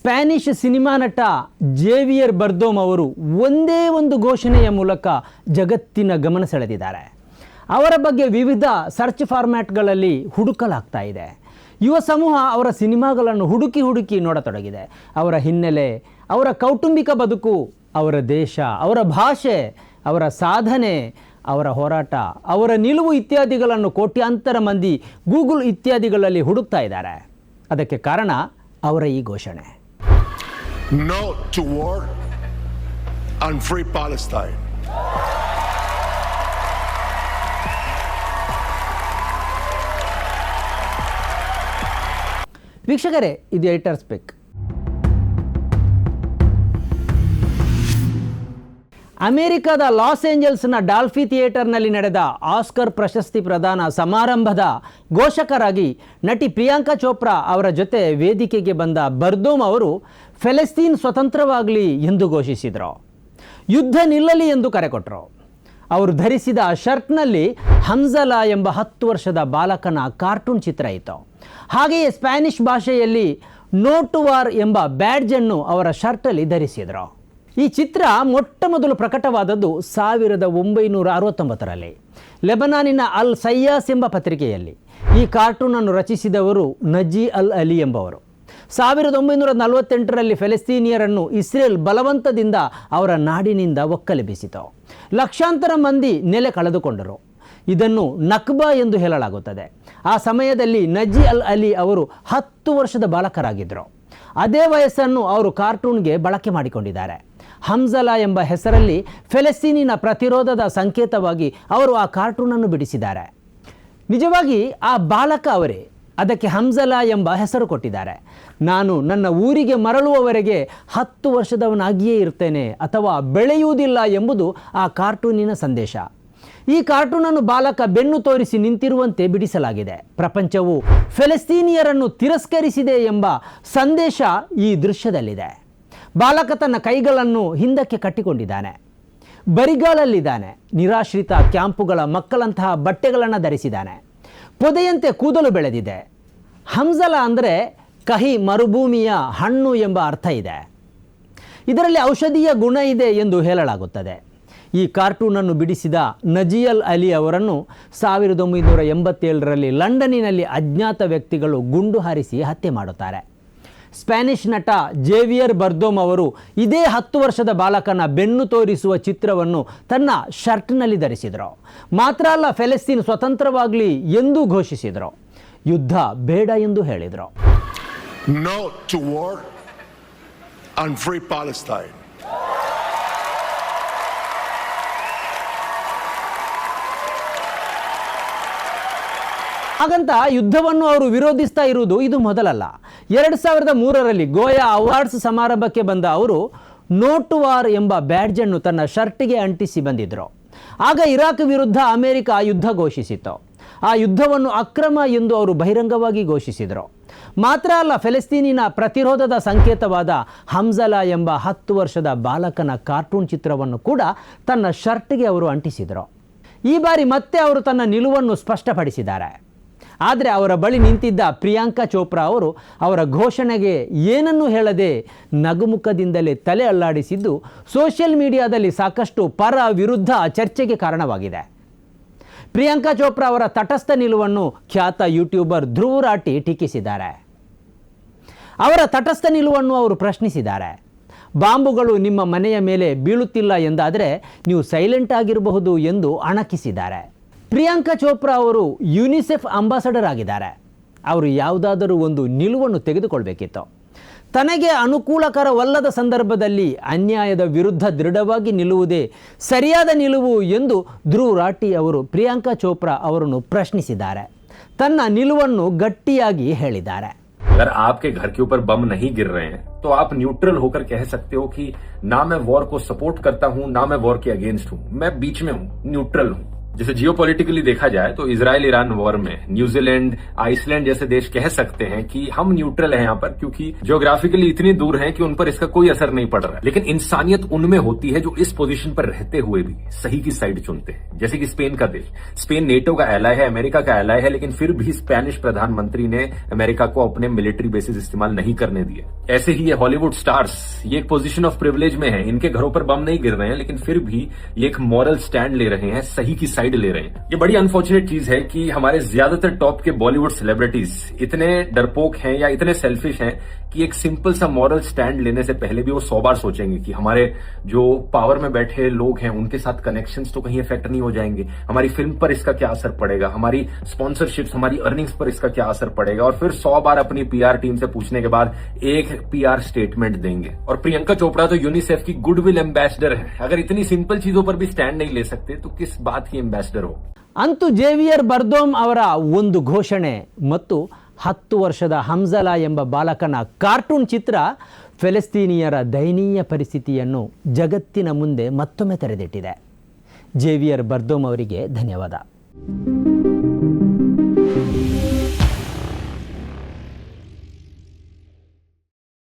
Spanish cinema ನಟ Xavier ಬರ್ದೋಮ್ ಅವರು ಒಂದೇ ಒಂದು ಘೋಷಣೆಯ ಮೂಲಕ ಜಗತ್ತಿನ ಗಮನ ಸೆಳೆದಿದ್ದಾರೆ. ಅವರ ಬಗ್ಗೆ ವಿವಿಧ ಸರ್ಚ್ ಫಾರ್ಮ್ಯಾಟ್ಗಳಲ್ಲಿ ಹುಡುಕಲಾಗ್ತಾ ಇದೆ. ಯುವ ಸಮೂಹ ಅವರ ಸಿನಿಮಾಗಳನ್ನು ಹುಡುಕಿ ನೋಡತೊಡಗಿದೆ. ಅವರ ಹಿನ್ನೆಲೆ, ಅವರ ಕೌಟುಂಬಿಕ ಬದುಕು, ಅವರ ದೇಶ, ಅವರ ಭಾಷೆ, ಅವರ ಸಾಧನೆ, ಅವರ ಹೋರಾಟ, ಅವರ ನಿಲುವು ಇತ್ಯಾದಿಗಳನ್ನು ಕೋಟ್ಯಾಂತರ ಮಂದಿ ಗೂಗಲ್ ಇತ್ಯಾದಿಗಳಲ್ಲಿ ಹುಡುಕ್ತಾ ಇದ್ದಾರೆ. ಅದಕ್ಕೆ ಕಾರಣ ಅವರ ಈ ಘೋಷಣೆ. No to war and free Palestine. ವೀಕ್ಷಕರೇ, ಇದು ಎಡಿಟರ್ಸ್ ಪಿಕ್. ಅಮೆರಿಕದ ಲಾಸ್ ಏಂಜಲ್ಸ್ನ ಡಾಲ್ಫಿ ಥಿಯೇಟರ್ನಲ್ಲಿ ನಡೆದ ಆಸ್ಕರ್ ಪ್ರಶಸ್ತಿ ಪ್ರದಾನ ಸಮಾರಂಭದ ಘೋಷಕರಾಗಿ ನಟಿ ಪ್ರಿಯಾಂಕಾ ಚೋಪ್ರಾ ಅವರ ಜೊತೆ ವೇದಿಕೆಗೆ ಬಂದ ಬರ್ದೋಮ್ ಅವರು ಫೆಲೆಸ್ತೀನ್ ಸ್ವತಂತ್ರವಾಗಲಿ ಎಂದು ಘೋಷಿಸಿದರು. ಯುದ್ಧ ನಿಲ್ಲಲಿ ಎಂದು ಕರೆ ಕೊಟ್ಟರು. ಅವರು ಧರಿಸಿದ ಶರ್ಟ್ನಲ್ಲಿ ಹಂಜಲಾ ಎಂಬ 10 ವರ್ಷದ ಬಾಲಕನ ಕಾರ್ಟೂನ್ ಚಿತ್ರ ಇತ್ತು. ಹಾಗೆಯೇ ಸ್ಪ್ಯಾನಿಷ್ ಭಾಷೆಯಲ್ಲಿ ನೋ ಟು ವಾರ್ ಎಂಬ ಬ್ಯಾಡ್ಜನ್ನು ಅವರ ಶರ್ಟಲ್ಲಿ ಧರಿಸಿದರು. ಈ ಚಿತ್ರ ಮೊಟ್ಟ ಮೊದಲು ಪ್ರಕಟವಾದದ್ದು 1969ರಲ್ಲಿ ಲೆಬನಾನಿನ ಅಲ್ ಸಯ್ಯಾಸ್ ಎಂಬ ಪತ್ರಿಕೆಯಲ್ಲಿ. ಈ ಕಾರ್ಟೂನನ್ನು ರಚಿಸಿದವರು ನಜಿ ಅಲ್ ಅಲಿ ಎಂಬವರು. 1948ರಲ್ಲಿ ಫೆಲೆಸ್ತೀನಿಯರನ್ನು ಇಸ್ರೇಲ್ ಬಲವಂತದಿಂದ ಅವರ ನಾಡಿನಿಂದ ಒಕ್ಕಲೆಬ್ಬಿಸಿತು. ಲಕ್ಷಾಂತರ ಮಂದಿ ನೆಲೆ ಕಳೆದುಕೊಂಡರು. ಇದನ್ನು ನಕ್ಬಾ ಎಂದು ಹೇಳಲಾಗುತ್ತದೆ. ಆ ಸಮಯದಲ್ಲಿ ನಜಿ ಅಲ್ ಅಲಿ ಅವರು 10 ವರ್ಷದ ಬಾಲಕರಾಗಿದ್ದರು. ಅದೇ ವಯಸ್ಸನ್ನು ಅವರು ಕಾರ್ಟೂನ್ಗೆ ಬಳಕೆ ಮಾಡಿಕೊಂಡಿದ್ದಾರೆ. ಹಂಜಲಾ ಎಂಬ ಹೆಸರಲ್ಲಿ ಫೆಲೆಸ್ತೀನಿನ ಪ್ರತಿರೋಧದ ಸಂಕೇತವಾಗಿ ಅವರು ಆ ಕಾರ್ಟೂನನ್ನು ಬಿಡಿಸಿದ್ದಾರೆ. ನಿಜವಾಗಿ ಆ ಬಾಲಕ ಅವರೇ. ಅದಕ್ಕೆ ಹಂಜಲಾ ಎಂಬ ಹೆಸರು ಕೊಟ್ಟಿದ್ದಾರೆ. ನಾನು ನನ್ನ ಊರಿಗೆ ಮರಳುವವರೆಗೆ 10 ವರ್ಷದವನಾಗಿಯೇ ಇರ್ತೇನೆ ಅಥವಾ ಬೆಳೆಯುವುದಿಲ್ಲ ಎಂಬುದು ಆ ಕಾರ್ಟೂನಿನ ಸಂದೇಶ. ಈ ಕಾರ್ಟೂನನ್ನು ಬಾಲಕ ಬೆನ್ನು ತೋರಿಸಿ ನಿಂತಿರುವಂತೆ ಬಿಡಿಸಲಾಗಿದೆ. ಪ್ರಪಂಚವು ಫೆಲೆಸ್ತೀನಿಯರನ್ನು ತಿರಸ್ಕರಿಸಿದೆ ಎಂಬ ಸಂದೇಶ ಈ ದೃಶ್ಯದಲ್ಲಿದೆ. ಬಾಲಕ ತನ್ನ ಕೈಗಳನ್ನು ಹಿಂದಕ್ಕೆ ಕಟ್ಟಿಕೊಂಡಿದ್ದಾನೆ. ಬರಿಗಾಲಲ್ಲಿದ್ದಾನೆ. ನಿರಾಶ್ರಿತ ಕ್ಯಾಂಪುಗಳ ಮಕ್ಕಳಂತಹ ಬಟ್ಟೆಗಳನ್ನು ಧರಿಸಿದ್ದಾನೆ. ಪೊದೆಯಂತೆ ಕೂದಲು ಬೆಳೆದಿದೆ. ಹಂಜಲಾ ಅಂದರೆ ಕಹಿ ಮರುಭೂಮಿಯ ಹಣ್ಣು ಎಂಬ ಅರ್ಥ ಇದೆ. ಇದರಲ್ಲಿ ಔಷಧೀಯ ಗುಣ ಇದೆ ಎಂದು ಹೇಳಲಾಗುತ್ತದೆ. ಈ ಕಾರ್ಟೂನನ್ನು ಬಿಡಿಸಿದ ನಜಿಯಲ್ ಅಲಿ ಅವರನ್ನು 1987ರಲ್ಲಿ ಲಂಡನ್ನಿನಲ್ಲಿ ಅಜ್ಞಾತ ವ್ಯಕ್ತಿಗಳು ಗುಂಡು ಹಾರಿಸಿ ಹತ್ಯೆ ಮಾಡುತ್ತಾರೆ. ಸ್ಪ್ಯಾನಿಷ್ ನಟ ಜೇವಿಯರ್ ಬರ್ದೋಮ್ ಅವರು ಇದೇ 10 ವರ್ಷದ ಬಾಲಕನ ಬೆನ್ನು ತೋರಿಸುವ ಚಿತ್ರವನ್ನು ತನ್ನ ಶರ್ಟ್ನಲ್ಲಿ ಧರಿಸಿದರು. ಮಾತ್ರ ಅಲ್ಲ, ಫೆಲೆಸ್ತೀನ್ ಸ್ವತಂತ್ರವಾಗಲಿ ಎಂದು ಘೋಷಿಸಿದರು. ಯುದ್ಧ ಬೇಡ ಎಂದು ಹೇಳಿದರು. No to war and free Palestine. ಹಾಗಂತ ಯುದ್ಧವನ್ನು ಅವರು ವಿರೋಧಿಸ್ತಾ ಇರುವುದು ಇದು ಮೊದಲಲ್ಲ. 2003ರಲ್ಲಿ ಗೋಯಾ ಅವಾರ್ಡ್ಸ್ ಸಮಾರಂಭಕ್ಕೆ ಬಂದ ಅವರು ನೋ ಟು ವಾರ್ ಎಂಬ ಬ್ಯಾಡ್ಜನ್ನು ತನ್ನ ಶರ್ಟ್ಗೆ ಅಂಟಿಸಿ ಬಂದಿದ್ದರು. ಆಗ ಇರಾಕ್ ವಿರುದ್ಧ ಅಮೆರಿಕ ಯುದ್ಧ ಘೋಷಿಸಿತು. ಆ ಯುದ್ಧವನ್ನು ಅಕ್ರಮ ಎಂದು ಅವರು ಬಹಿರಂಗವಾಗಿ ಘೋಷಿಸಿದರು. ಮಾತ್ರ ಅಲ್ಲ, ಫೆಲೆಸ್ತೀನಿನ ಪ್ರತಿರೋಧದ ಸಂಕೇತವಾದ ಹಂಜಲಾ ಎಂಬ 10 ವರ್ಷದ ಬಾಲಕನ ಕಾರ್ಟೂನ್ ಚಿತ್ರವನ್ನು ಕೂಡ ತನ್ನ ಶರ್ಟ್ಗೆ ಅವರು ಅಂಟಿಸಿದರು. ಈ ಬಾರಿ ಮತ್ತೆ ಅವರು ತನ್ನ ನಿಲುವನ್ನು ಸ್ಪಷ್ಟಪಡಿಸಿದ್ದಾರೆ. ಆದರೆ ಅವರ ಬಳಿ ನಿಂತಿದ್ದ ಪ್ರಿಯಾಂಕಾ ಚೋಪ್ರಾ ಅವರು ಅವರ ಘೋಷಣೆಗೆ ಏನನ್ನೂ ಹೇಳದೆ ನಗುಮುಖದಿಂದಲೇ ತಲೆ ಅಲ್ಲಾಡಿಸಿದ್ದು ಸೋಷಿಯಲ್ ಮೀಡಿಯಾದಲ್ಲಿ ಸಾಕಷ್ಟು ಪರ ವಿರುದ್ಧ ಚರ್ಚೆಗೆ ಕಾರಣವಾಗಿದೆ. ಪ್ರಿಯಾಂಕಾ ಚೋಪ್ರಾ ಅವರ ತಟಸ್ಥ ನಿಲುವನ್ನು ಖ್ಯಾತ ಯೂಟ್ಯೂಬರ್ ಧ್ರುವ್ ರಾಟಿ ಟೀಕಿಸಿದ್ದಾರೆ. ಅವರ ತಟಸ್ಥ ನಿಲುವನ್ನು ಅವರು ಪ್ರಶ್ನಿಸಿದ್ದಾರೆ. ಬಾಂಬುಗಳು ನಿಮ್ಮ ಮನೆಯ ಮೇಲೆ ಬೀಳುತ್ತಿಲ್ಲ ಎಂದಾದರೆ ನೀವು ಸೈಲೆಂಟ್ ಆಗಿರಬಹುದು ಎಂದು ಅಣಕಿಸಿದ್ದಾರೆ. ಪ್ರಿಯಾಂಕಾ ಚೋಪ್ರಾ ಅವರು ಯುನಿಸೆಫ್ ಅಂಬಾಸಡರ್ ಆಗಿದ್ದಾರೆ. ಅವರು ಯಾವುದಾದರೂ ಒಂದು ನಿಲುವನ್ನು ತೆಗೆದುಕೊಳ್ಬೇಕಿತ್ತು. ತನಗೆ ಅನುಕೂಲಕರವಲ್ಲದ ಸಂದರ್ಭದಲ್ಲಿ ಅನ್ಯಾಯದ ವಿರುದ್ಧ ದೃಢವಾಗಿ ನಿಲ್ಲುವುದೇ ಸರಿಯಾದ ನಿಲುವು ಎಂದು ಧ್ರುವ್ ರಾಟಿ ಅವರು ಪ್ರಿಯಾಂಕಾ ಚೋಪ್ರಾ ಅವರನ್ನು ಪ್ರಶ್ನಿಸಿದ್ದಾರೆ. ತನ್ನ ನಿಲುವನ್ನು ಗಟ್ಟಿಯಾಗಿ ಹೇಳಿದ್ದಾರೆ. अगर आपके घर के ऊपर बम नहीं गिर रहे हैं तो आप न्यूट्रल होकर कह सकते हो कि ना मैं वॉर को सपोर्ट करता हूं ना मैं वॉर के अगेंस्ट हूं, मैं बीच में हूं, न्यूट्रल हूं. जैसे जियोपॉलिटिकली देखा जाए तो इजराइल ईरान वॉर में न्यूजीलैंड, आइसलैंड जैसे देश कह सकते हैं कि हम न्यूट्रल हैं यहाँ पर, क्योंकि ज्योग्राफिकली इतनी दूर हैं कि उन पर इसका कोई असर नहीं पड़ रहा है। लेकिन इंसानियत उनमें होती है जो इस पोजीशन पर रहते हुए भी सही की साइड चुनते हैं। जैसे कि स्पेन का देश, स्पेन नेटो का एलाय है, अमेरिका का एलाय है, लेकिन फिर भी स्पेनिश प्रधानमंत्री ने अमेरिका को अपने मिलिट्री बेसिस इस्तेमाल नहीं करने दिए। ऐसे ही ये हॉलीवुड स्टार्स, ये एक पोजीशन ऑफ प्रिविलेज में है, इनके घरों पर बम नहीं गिर रहे हैं, लेकिन फिर भी ये एक मॉरल स्टैंड ले रहे हैं, सही की साइड ले रहे हैं। ये बड़ी अनफॉर्चुनेट चीज है कि हमारे ज्यादातर टॉप के बॉलीवुड सेलिब्रिटीज इतने डरपोक हैं या इतने सेल्फिश हैं कि एक सिंपल सा मॉरल स्टैंड लेने से पहले भी वो 100 बार सोचेंगे कि हमारे जो पावर में बैठे लोग हैं उनके साथ कनेक्शंस तो कहीं इफेक्ट नहीं हो जाएंगे, हमारी फिल्म पर इसका क्या असर पड़ेगा, हमारी स्पॉन्सरशिप्स, हमारी अर्निंग्स पर इसका क्या असर पड़ेगा, और फिर 100 बार अपनी पीआर टीम से पूछने के बाद एक पीआर स्टेटमेंट देंगे। और प्रियंका चोपड़ा तो यूनिसेफ की गुडविल एम्बेसडर है। अगर इतनी सिंपल चीजों पर भी स्टैंड नहीं ले सकते तो किस बात की एम्बेसडर हो। ಅಂತೂ ಜೇವಿಯರ್ ಬರ್ದೋಮ್ ಅವರ ಒಂದು ಘೋಷಣೆ ಮತ್ತು 10 ವರ್ಷದ ಹಮ್ಜಲಾ ಎಂಬ ಬಾಲಕನ ಕಾರ್ಟೂನ್ ಚಿತ್ರ ಫೆಲೆಸ್ತೀನಿಯರ ದಯನೀಯ ಪರಿಸ್ಥಿತಿಯನ್ನು ಜಗತ್ತಿನ ಮುಂದೆ ಮತ್ತೊಮ್ಮೆ ತೆರೆದಿಟ್ಟಿದೆ. ಜೇವಿಯರ್ ಬರ್ದೋಮ್ ಅವರಿಗೆ ಧನ್ಯವಾದ.